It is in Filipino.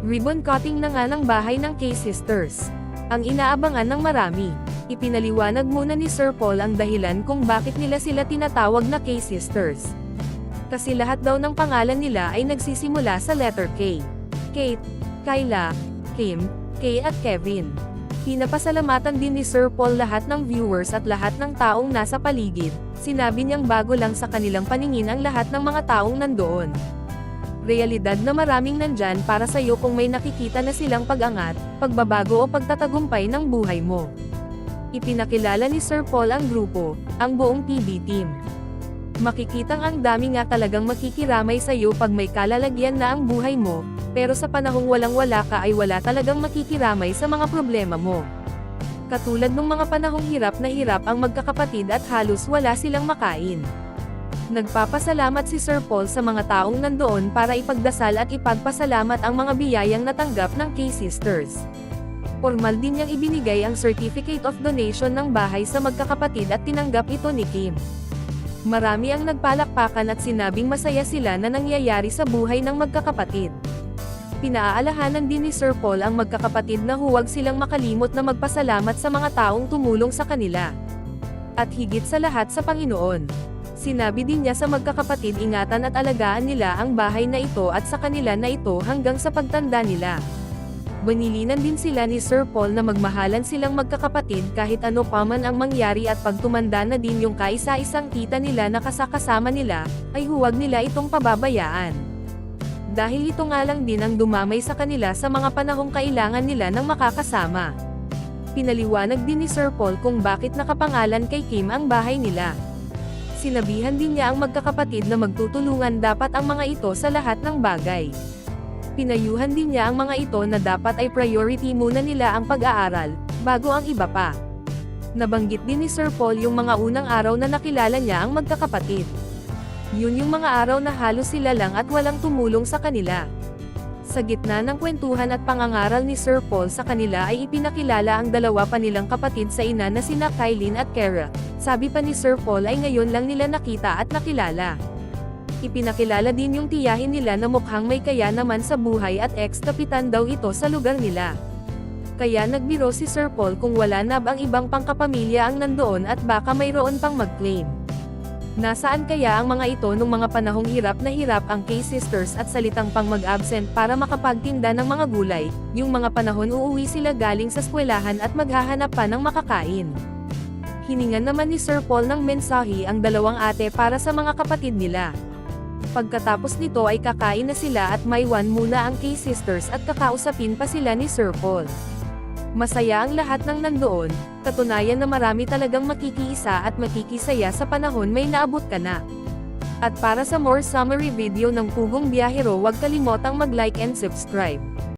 Ribbon cutting na nga ng bahay ng K-Sisters. Ang inaabangan ng marami. Ipinaliwanag muna ni Sir Paul ang dahilan kung bakit nila sila tinatawag na K-Sisters. Kasi lahat daw ng pangalan nila ay nagsisimula sa letter K. Kate, Kyla, Kim, Kay at Kevin. Pinapasalamatan din ni Sir Paul lahat ng viewers at lahat ng taong nasa paligid. Sinabi niyang bago lang sa kanilang paningin ang lahat ng mga taong nandoon. Realidad na maraming nandyan para sa iyo kung may nakikita na silang pag-angat, pagbabago o pagtatagumpay ng buhay mo. Ipinakilala ni Sir Paul ang grupo, ang buong PB team. Makikitang ang dami nga talagang makikiramay sa iyo pag may kalalagyan na ang buhay mo, pero sa panahong walang-wala ka ay wala talagang makikiramay sa mga problema mo. Katulad ng mga panahong hirap na hirap ang magkakapatid at halos wala silang makain. Nagpapasalamat si Sir Paul sa mga taong nandoon para ipagdasal at ipagpasalamat ang mga biyayang natanggap ng K-Sisters. Formal din niyang ibinigay ang Certificate of Donation ng bahay sa magkakapatid at tinanggap ito ni Kim. Marami ang nagpalakpakan at sinabing masaya sila na nangyayari sa buhay ng magkakapatid. Pinaalahanan din ni Sir Paul ang magkakapatid na huwag silang makalimot na magpasalamat sa mga taong tumulong sa kanila. At higit sa lahat sa Panginoon. Sinabi din niya sa magkakapatid ingatan at alagaan nila ang bahay na ito at sa kanila na ito hanggang sa pagtanda nila. Banilinan din sila ni Sir Paul na magmahalan silang magkakapatid kahit ano pa man ang mangyari at pag tumanda na din yung kaisa-isang tita nila na kasakasama nila, ay huwag nila itong pababayaan. Dahil ito nga lang din ang dumamay sa kanila sa mga panahong kailangan nila ng makakasama. Pinaliwanag din ni Sir Paul kung bakit nakapangalan kay Kim ang bahay nila. Sinabihan din niya ang magkakapatid na magtutulungan dapat ang mga ito sa lahat ng bagay. Pinayuhan din niya ang mga ito na dapat ay priority muna nila ang pag-aaral, bago ang iba pa. Nabanggit din ni Sir Paul yung mga unang araw na nakilala niya ang magkakapatid. Yun yung mga araw na halos sila lang at walang tumulong sa kanila. Sa gitna ng kwentuhan at pangangaral ni Sir Paul sa kanila ay ipinakilala ang dalawa pa nilang kapatid sa ina na sina Kylene at Kara. Sabi pa ni Sir Paul ay ngayon lang nila nakita at nakilala. Ipinakilala din yung tiyahin nila na mukhang may kaya naman sa buhay at ex-kapitan daw ito sa lugar nila. Kaya nagbiro si Sir Paul kung wala na ang ibang pangkapamilya ang nandoon at baka mayroon pang mag-claim. Nasaan kaya ang mga ito nung mga panahong hirap na hirap ang K-Sisters at salitang pang mag-absent para makapagtinda ng mga gulay, yung mga panahon uuwi sila galing sa eskwelahan at maghahanap pa ng makakain. Hiningan naman ni Sir Paul ng mensahe ang dalawang ate para sa mga kapatid nila. Pagkatapos nito ay kakain na sila at maiwan muna ang K-Sisters at kakausapin pa sila ni Sir Paul. Masaya ang lahat ng nandoon, katunayan na marami talagang makikiisa at makikisaya sa panahon may naabot ka na. At para sa more summary video ng Pugong Biyahero huwag kalimotang mag-like and subscribe.